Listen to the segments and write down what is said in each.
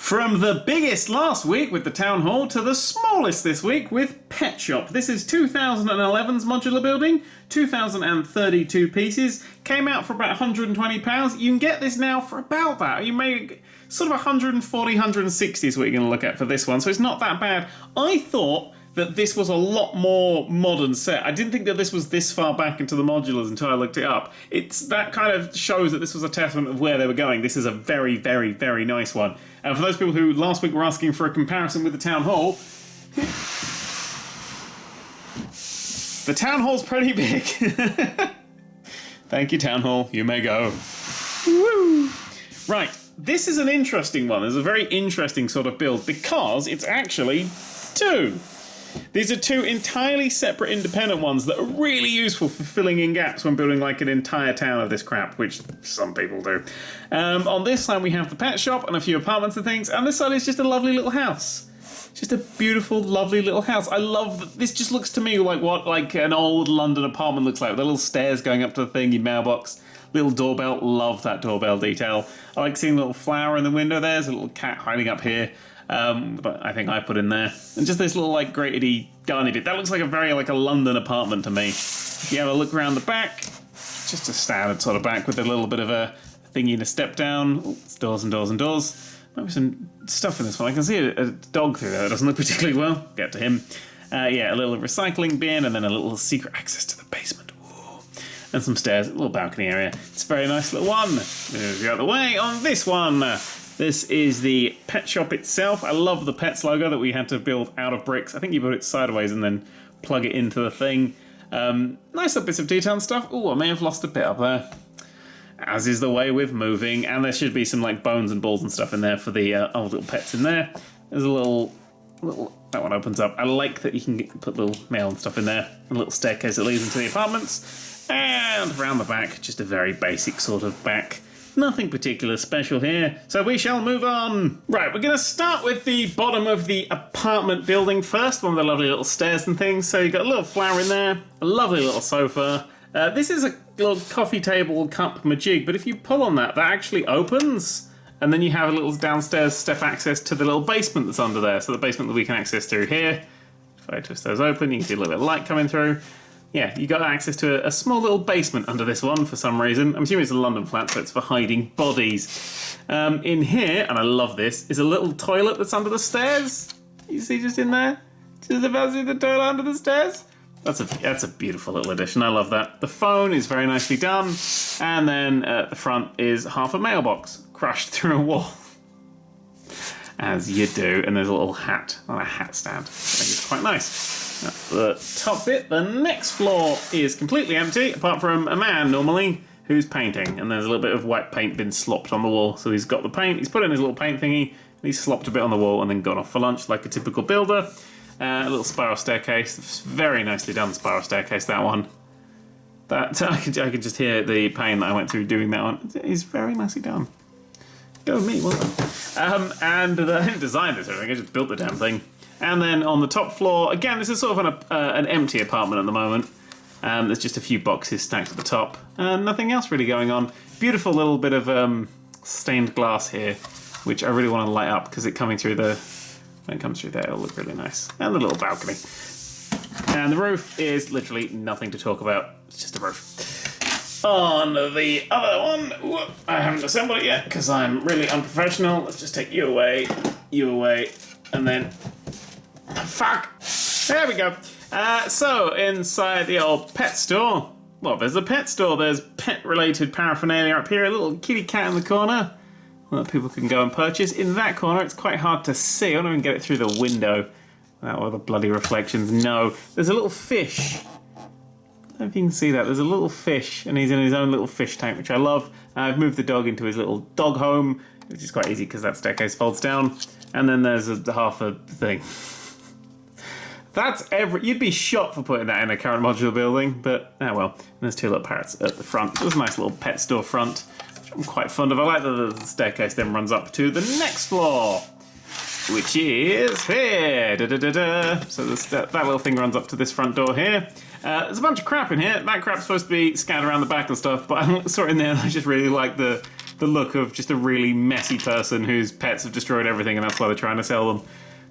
From the biggest last week with the Town Hall to the smallest this week with Pet Shop. This is 2011's modular building, 2,032 pieces, came out for about £120. You can get this now for about that. You may sort of 140, 160 is what you're going to look at for this one, so it's not that bad. I thought that this was a lot more modern set. I didn't think that this was this far back into the modulars until I looked it up. That kind of shows that this was a testament of where they were going. This is a very, very, very nice one. And for those people who last week were asking for a comparison with the Town Hall, the Town Hall's pretty big. Thank you, Town Hall. You may go. Woo! Right, this is an interesting one. It's a very interesting sort of build because it's actually two. These are two entirely separate independent ones that are really useful for filling in gaps when building like an entire town of this crap, which some people do. On this side we have the pet shop and a few apartments and things, and this side is just a lovely little house. Just a beautiful, lovely little house. I love that. This just looks to me like what an old London apartment looks like, with the little stairs going up to the thing, your mailbox, little doorbell. Love that doorbell detail. I like seeing a little flower in the window there. There's a little cat hiding up here. But I think I put in there. And just this little like gratedy garden bit. That looks like a very like a London apartment to me. If you have a look around the back, just a standard sort of back with a little bit of a thingy to step down. Ooh, it's doors and doors and doors. Might be some stuff in this one. I can see a dog through there that doesn't look particularly well. Get to him. Yeah, a little recycling bin and then a little secret access to the basement. Ooh. And some stairs, a little balcony area. It's a very nice little one. Move you out of the way on this one. This is the pet shop itself. I love the Pets logo that we had to build out of bricks. I think you put it sideways and then plug it into the thing. Nice little bits of detail and stuff. Oh, I may have lost a bit up there. As is the way with moving. And there should be some like bones and balls and stuff in there for the old little pets in there. There's a little, that one opens up. I like that you can put little mail and stuff in there. A little staircase that leads into the apartments. And around the back, just a very basic sort of back. Nothing particular special here, so we shall move on. Right, we're going to start with the bottom of the apartment building first, one of the lovely little stairs and things. So you've got a little flower in there, a lovely little sofa. This is a little coffee table cup majig, but if you pull on that, that actually opens, and then you have a little downstairs step access to the little basement that's under there, so the basement that we can access through here. If I twist those open, you can see a little bit of light coming through. Yeah, you got access to a small little basement under this one for some reason. I'm assuming it's a London flat, so it's for hiding bodies. In here, and I love this, is a little toilet that's under the stairs. You see just in there? Just about to see the toilet under the stairs? That's a beautiful little addition. I love that. The phone is very nicely done. And then at the front is half a mailbox crushed through a wall. As you do. And there's a little hat on a hat stand. I think it's quite nice. That's the top bit. The next floor is completely empty, apart from a man, normally, who's painting. And there's a little bit of white paint been slopped on the wall. So he's got the paint, he's put in his little paint thingy, and he's slopped a bit on the wall and then gone off for lunch like a typical builder. A little spiral staircase. Very nicely done spiral staircase, that one. That I could just hear the pain that I went through doing that one. It's very nicely done. Go me, well done. And I didn't design this or anything, I just built the damn thing. And then on the top floor, again, this is sort of an empty apartment at the moment. There's just a few boxes stacked at the top. Nothing else really going on. Beautiful little bit of stained glass here, which I really want to light up because when it comes through there, it'll look really nice. And the little balcony. And the roof is literally nothing to talk about. It's just a roof. On the other one, I haven't assembled it yet because I'm really unprofessional. Let's just take you away, and then... Fuck! There we go. So, inside the old pet store, well, there's a pet store. There's pet-related paraphernalia up here. A little kitty cat in the corner that people can go and purchase. In that corner, it's quite hard to see. I don't even get it through the window without all the bloody reflections. No. There's a little fish. I don't know if you can see that. There's a little fish, and he's in his own little fish tank, which I love. I've moved the dog into his little dog home, which is quite easy because that staircase folds down. And then there's half a thing. You'd be shot for putting that in a current modular building, but well. And there's two little parrots at the front. There's a nice little pet store front, which I'm quite fond of. I like that the staircase then runs up to the next floor, which is here. So that little thing runs up to this front door here. There's a bunch of crap in here. That crap's supposed to be scattered around the back and stuff, but I saw it in there and I just really like the the look of just a really messy person whose pets have destroyed everything and that's why they're trying to sell them.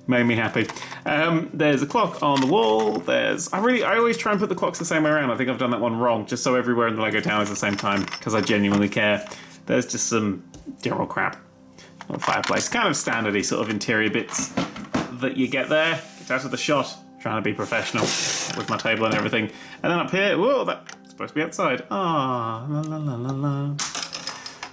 Made me happy. There's a clock on the wall. I always try and put the clocks the same way around. I think I've done that one wrong, just so everywhere in the Lego town is the same time, because I genuinely care. There's just some general crap. Little fireplace, kind of standardy sort of interior bits that you get there. Get out of the shot. Trying to be professional with my table and everything. And then up here, whoa, that's supposed to be outside. Ah, la la la la la.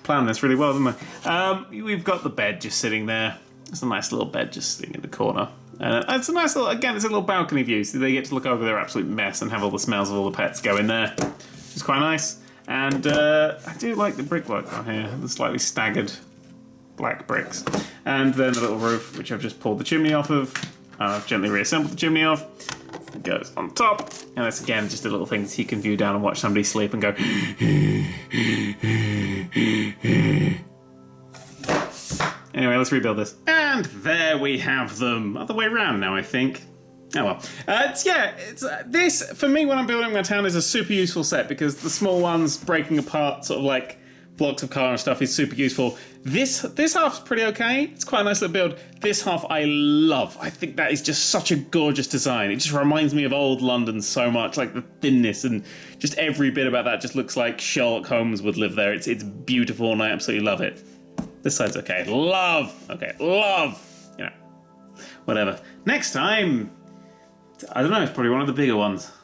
Planned this really well, didn't I? We've got the bed just sitting there. It's a nice little bed just sitting in the corner. And it's a nice little, again, it's a little balcony view, so they get to look over their absolute mess and have all the smells of all the pets go in there. Which is quite nice. And I do like the brickwork on here, the slightly staggered black bricks. And then the little roof, which I've just pulled the chimney off of. I've gently reassembled the chimney off. It goes on top. And it's again just a little thing that you can view down and watch somebody sleep and go. Anyway, let's rebuild this. And there we have them. Other way around now, I think. Oh well. This, for me, when I'm building my town, is a super useful set because the small ones breaking apart sort of like blocks of car and stuff is super useful. This half's pretty okay. It's quite a nice little build. This half I love. I think that is just such a gorgeous design. It just reminds me of old London so much, like the thinness and just every bit about that just looks like Sherlock Holmes would live there. It's beautiful and I absolutely love it. This side's okay. Love. You know, whatever. Next time, I don't know, it's probably one of the bigger ones.